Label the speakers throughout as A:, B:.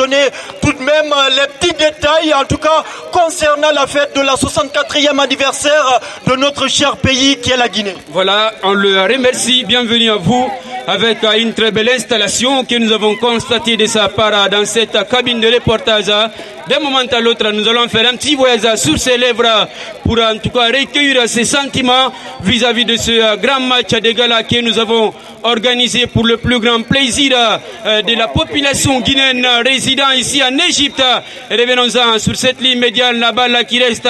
A: donner tout de même les petits détails, en tout cas concernant la fête de la 64e anniversaire de notre cher pays qui est la Guinée.
B: Voilà, on le remercie, bienvenue à vous avec une très belle installation que nous avons constatée de sa part dans cette cabine de reportage. D'un moment à l'autre, nous allons faire un petit voyage sur ses lèvres pour en tout cas recueillir ses sentiments vis-à-vis de ce grand match de gala que nous avons organisé pour le plus grand plaisir de la population guinéenne résidant ici en Égypte. Revenons-en sur cette ligne médiane, la balle qui reste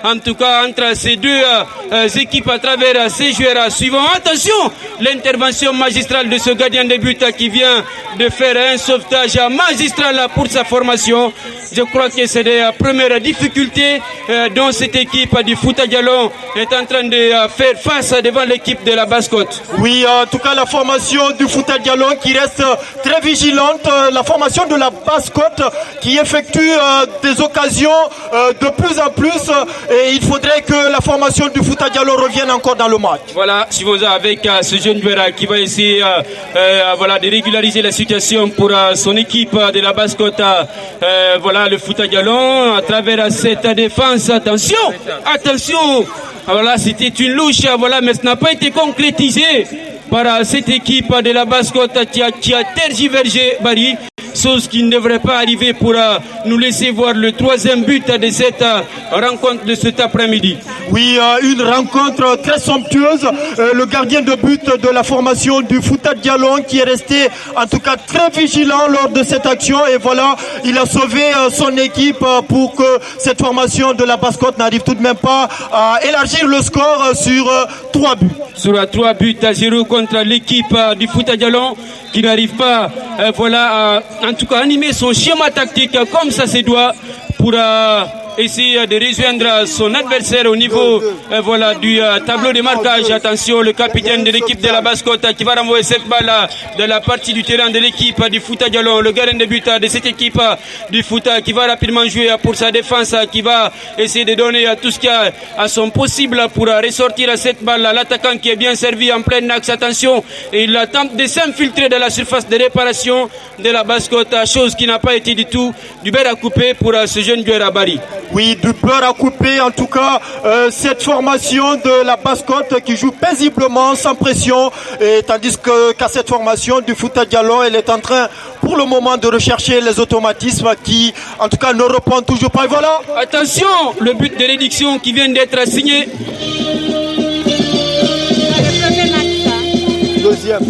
B: en tout cas entre ces deux équipes à travers ces joueurs suivants. Attention, l'intervention magistrale de ce gardien de but qui vient de faire un sauvetage magistral pour sa formation. Je crois que c'est les premières difficultés dont cette équipe du Fouta Djallon est en train de faire face devant l'équipe de la Basse-Côte.
A: Oui, en tout cas la formation du Fouta Djallon qui reste très vigilante, la formation de la Basse-Côte qui effectue des occasions de plus en plus et il faudrait que la formation du Fouta Djallon revienne encore dans le match.
B: Voilà, suivons avec ce jeune joueur qui va essayer voilà, de régulariser la situation pour son équipe de la Basse-Côte. Voilà le Fouta Djallon à travers cette défense. Attention, attention. Voilà, c'était une louche, voilà, mais ça n'a pas été concrétisé par cette équipe de la Basse-Côte qui a tergiversé Barry. Chose qui ne devrait pas arriver pour nous laisser voir le troisième but de cette rencontre de cet après-midi.
A: Oui, une rencontre très somptueuse. Le gardien de but de la formation du Fouta Djallon qui est resté en tout cas très vigilant lors de cette action. Et voilà, il a sauvé son équipe pour que cette formation de la Basse-Côte n'arrive tout de même pas à élargir le score sur 3 buts.
B: Sur 3 buts à 0 contre l'équipe du Fouta Djallon qui n'arrive pas voilà, en tout cas animer son schéma tactique comme ça se doit pour essayer de rejoindre son adversaire au niveau voilà, du tableau de marquage. Attention, le capitaine de l'équipe de la Basse-Côte qui va renvoyer cette balle de la partie du terrain de l'équipe du Fouta Djallon. Le gardien de but de cette équipe du Fouta qui va rapidement jouer pour sa défense, qui va essayer de donner tout ce qu'il y a à son possible pour ressortir cette balle. L'attaquant qui est bien servi en plein axe. Attention, et il tente de s'infiltrer dans la surface de réparation de la Basse-Côte, chose qui n'a pas été du tout du beurre à couper pour ce jeune joueur à Bari.
A: Oui, du beurre à couper, en tout cas, cette formation de la Basse-Côte qui joue paisiblement, sans pression, et tandis qu'à cette formation du Fouta Djallon, elle est en train, pour le moment, de rechercher les automatismes qui, en tout cas, ne répondent toujours pas. Et voilà.
B: Attention, le but de réduction qui vient d'être signé.
A: Deuxième.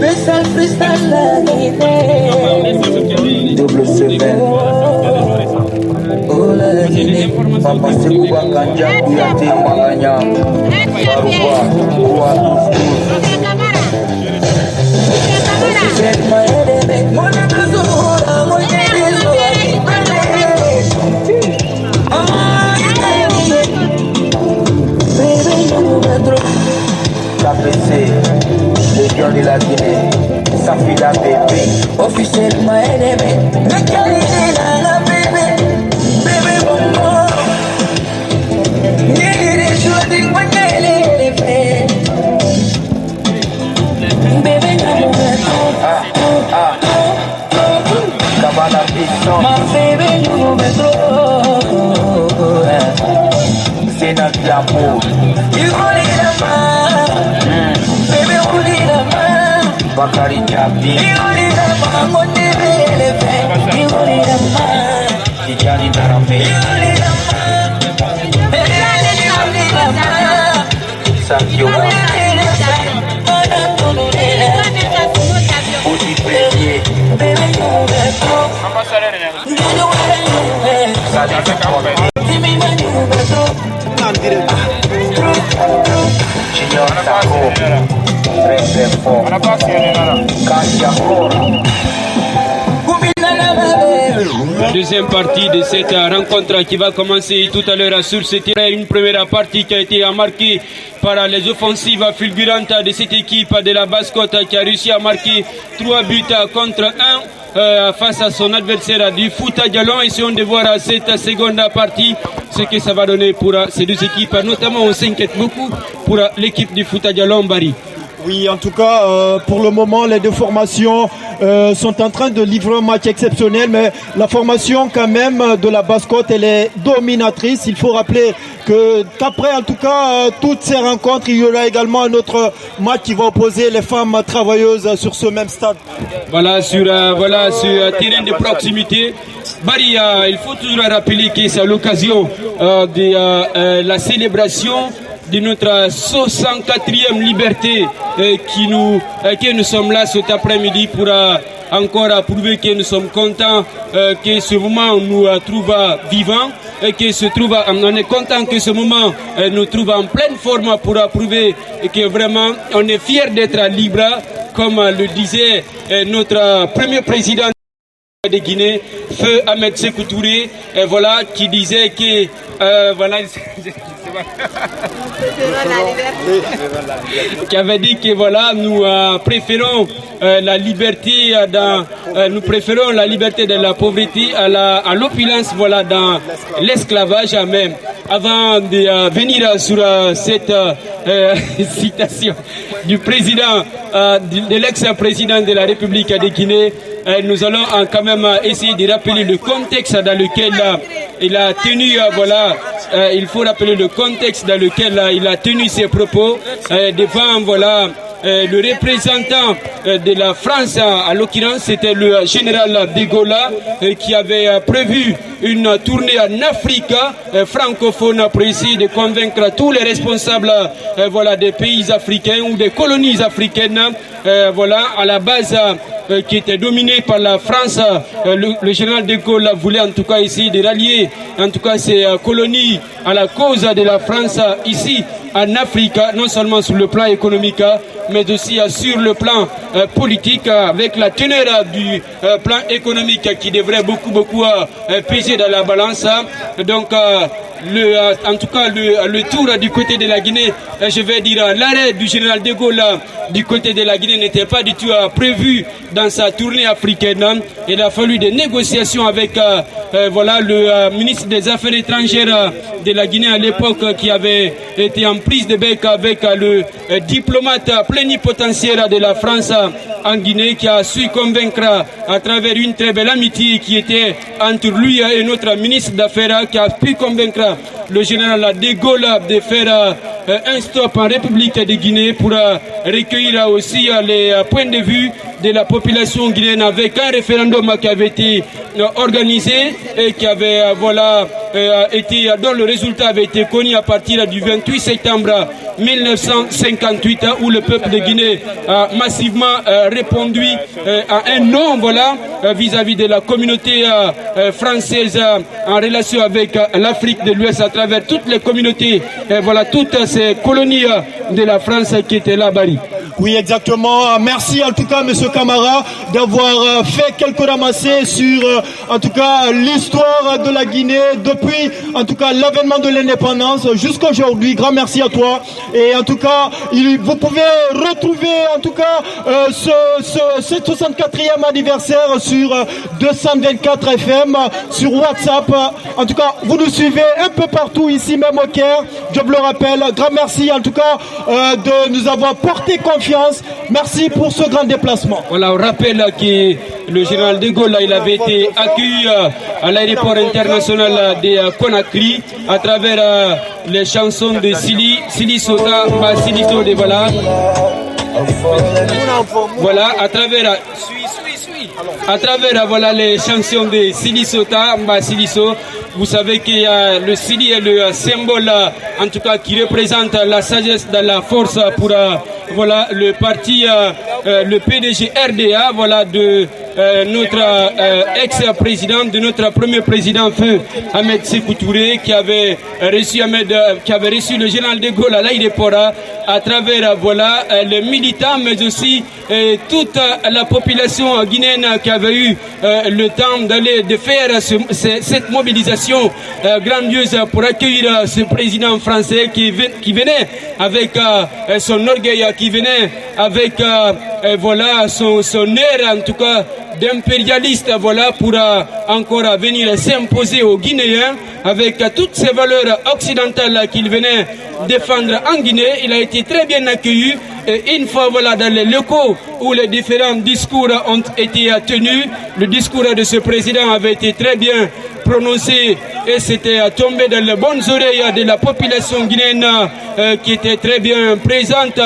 C: Freestyle, freestyle lagi double seven. Oh lagi ni Papa Seguba Ganja Kuyati Malanya Baruba Kuatus Set my head Mona Kazura Mona Légion de la Guinée, Safila bébé, officiellement ennemi, le qualité la bébé, bébé bonbon. Négé choisi pour les faits. Bébé Kabana Bisson, ma bébé nous trop. C'est notre diamant. Il voulait la main. Bakari Jabi Tijani Narambe Sankyo Odi Premier Junior Sako très très fort.
B: Deuxième partie de cette rencontre qui va commencer tout à l'heure sur ce terrain. Une première partie qui a été marquée par les offensives fulgurantes de cette équipe de la Basse-Côte qui a réussi à marquer 3 buts contre 1 face à son adversaire du Fouta Djallon. Essayons de voir cette seconde partie ce que ça va donner pour ces deux équipes. Notamment on s'inquiète beaucoup pour l'équipe du Fouta Djallon, Barry.
A: Oui, en tout cas, pour le moment, les deux formations sont en train de livrer un match exceptionnel, mais la formation quand même de la Basse-Côte, elle est dominatrice. Il faut rappeler qu'après, en tout cas, toutes ces rencontres, il y aura également un autre match qui va opposer les femmes travailleuses sur ce même stade.
B: Voilà, sur terrain de proximité. Barry, il faut toujours rappeler que c'est à l'occasion de la célébration de notre 64e liberté que nous sommes là cet après-midi pour encore prouver que nous sommes contents que ce moment nous trouve vivants et que on est content que ce moment nous trouve en pleine forme pour prouver que vraiment on est fiers d'être libre, comme le disait notre premier président de Guinée, Feu Ahmed Sékou Touré, voilà, qui disait que voilà, qui avait dit que voilà, nous préférons la liberté nous préférons la liberté de la pauvreté à l'opulence, voilà, dans l'esclavage même. Avant de venir sur cette citation du président, de l'ex-président de la République de Guinée, nous allons quand même essayer de rappeler le contexte dans lequel il a tenu, voilà, il faut rappeler le contexte dans lequel il a tenu ses propos devant, voilà, le représentant de la France, à l'occurrence c'était le général de Gaulle, qui avait prévu une tournée en Afrique francophone pour essayer de convaincre tous les responsables voilà, des pays africains ou des colonies africaines, voilà, à la base qui était dominée par la France. Le général de Gaulle voulait en tout cas essayer de rallier en tout cas ces colonies à la cause de la France ici en Afrique, non seulement sur le plan économique, mais aussi sur le plan politique, avec la teneur du plan économique qui devrait beaucoup peser dans la balance. Donc en tout cas le tour du côté de la Guinée, je vais dire l'arrêt du général de Gaulle du côté de la Guinée n'était pas du tout prévu dans sa tournée africaine. Il a fallu des négociations avec voilà, le ministre des Affaires étrangères de la Guinée à l'époque, qui avait été en prise de bec avec le diplomate plénipotentiaire de la France en Guinée, qui a su convaincre à travers une très belle amitié qui était entre lui et notre ministre d'Affaires, qui a pu convaincre le général de Gaulle de faire un stop en République de Guinée pour recueillir aussi les points de vue de la population guinéenne avec un référendum qui avait été organisé et qui avait dont le résultat avait été connu à partir du 28 septembre 1958 où le peuple de Guinée a massivement répondu à un non vis-à-vis de la communauté française en relation avec l'Afrique de l'Ouest à travers toutes les communautés, toutes ces colonies de la France qui étaient là, Barry.
A: Oui, exactement. Merci en tout cas, Monsieur Camara, d'avoir fait quelques ramassés sur, en tout cas, l'histoire de la Guinée depuis, en tout cas, l'avènement de l'indépendance jusqu'à aujourd'hui. Grand merci à toi. Et en tout cas, vous pouvez retrouver, en tout cas, ce 64e anniversaire sur 224 FM, sur WhatsApp. En tout cas, vous nous suivez un peu partout ici, même au Caire. Je vous le rappelle. Grand merci, en tout cas, de nous avoir porté confiance. Merci pour ce grand déplacement.
B: Voilà, on rappelle que le général de Gaulle, il avait été accueilli à l'aéroport international de Conakry à travers les chansons de Sili Sota, Silito de à travers les chansons de Sili Sota, Siliso. Vous savez que le Sili est le symbole, en tout cas, qui représente la sagesse dans la force pour le parti, le PDG RDA, de notre ex-président, de notre premier président, feu Ahmed Sékou Touré, qui avait reçu le général de Gaulle à l'aéroport à travers les militants, mais aussi toute la population guinéenne qui avait eu le temps de faire cette mobilisation grandiose pour accueillir ce président français qui venait avec son orgueil, qui venait avec son air en tout cas d'impérialiste pour encore venir s'imposer aux Guinéens avec toutes ces valeurs occidentales qu'il venait défendre en Guinée. Il a été très bien accueilli et une fois dans les locaux où les différents discours ont été tenus, le discours de ce président avait été très bien prononcé et c'était tombé dans les bonnes oreilles de la population guinéenne qui était très bien présente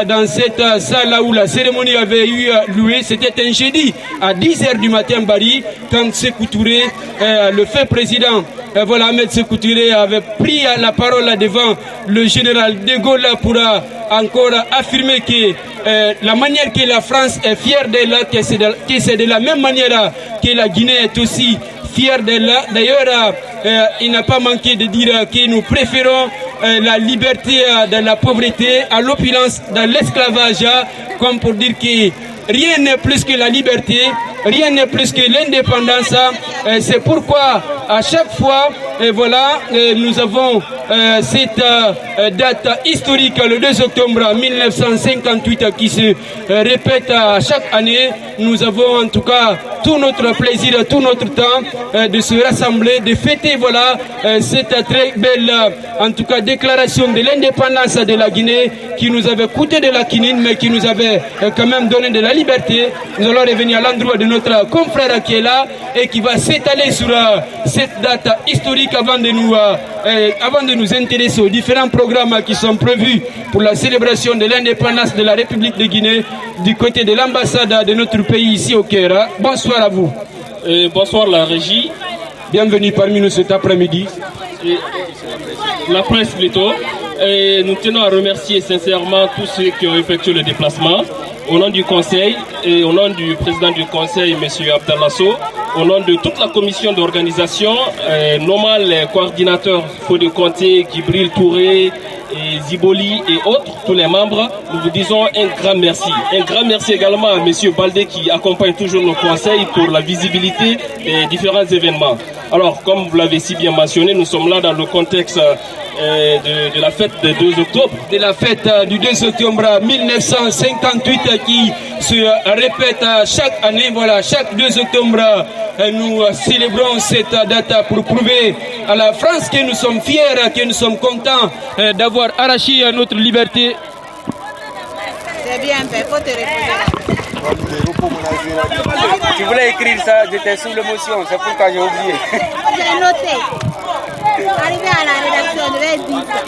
B: dans cette salle où la cérémonie avait eu lieu. C'était un jeudi à 10h du matin, Barry, quand Sékou Touré, le fait président, Ahmed Sékou Touré avait pris la parole devant le général de Gaulle pour encore affirmer que la manière que la France est fière d'elle, que c'est de la même manière que la Guinée est aussi fière d'elle. D'ailleurs, il n'a pas manqué de dire que nous préférons la liberté dans la pauvreté à l'opulence dans l'esclavage, comme pour dire que rien n'est plus que la liberté, rien n'est plus que l'indépendance. C'est pourquoi à chaque fois, nous avons cette date historique, le 2 octobre 1958, qui se répète chaque année. Nous avons en tout cas tout notre plaisir, tout notre temps de se rassembler, de fêter cette très belle en tout cas déclaration de l'indépendance de la Guinée qui nous avait coûté de la quinine mais qui nous avait quand même donné de la liberté. Nous allons revenir à l'endroit de notre confrère qui est là et qui va s'étaler sur cette date historique avant de nous intéresser aux différents programmes qui sont prévus pour la célébration de l'indépendance de la République de Guinée du côté de l'ambassade de notre pays ici au Caire. Bonsoir à vous.
D: Bonsoir la régie.
B: Bienvenue parmi nous cet après-midi.
D: La presse plutôt. Et nous tenons à remercier sincèrement tous ceux qui ont effectué le déplacement. Au nom du Conseil et au nom du président du Conseil, M. Abdallah Sow, au nom de toute la commission d'organisation, normal, les coordinateurs Fodé Conté, Gibril Touré, et Ziboli et autres, tous les membres, nous vous disons un grand merci. Un grand merci également à M. Baldé qui accompagne toujours nos conseils pour la visibilité des différents événements. Alors, comme vous l'avez si bien mentionné, nous sommes là dans le contexte de la fête du 2 octobre.
B: De la fête du 2 octobre 1958 qui se répète chaque année. Chaque 2 octobre, nous célébrons cette date pour prouver à la France que nous sommes fiers, que nous sommes contents d'avoir arraché notre liberté.
E: C'est bien fait, faut te reposer.
F: Tu voulais écrire ça, j'étais sous l'émotion, c'est pourquoi j'ai oublié.
E: J'ai noté. Arrivé à la rédaction, je vais dire ça.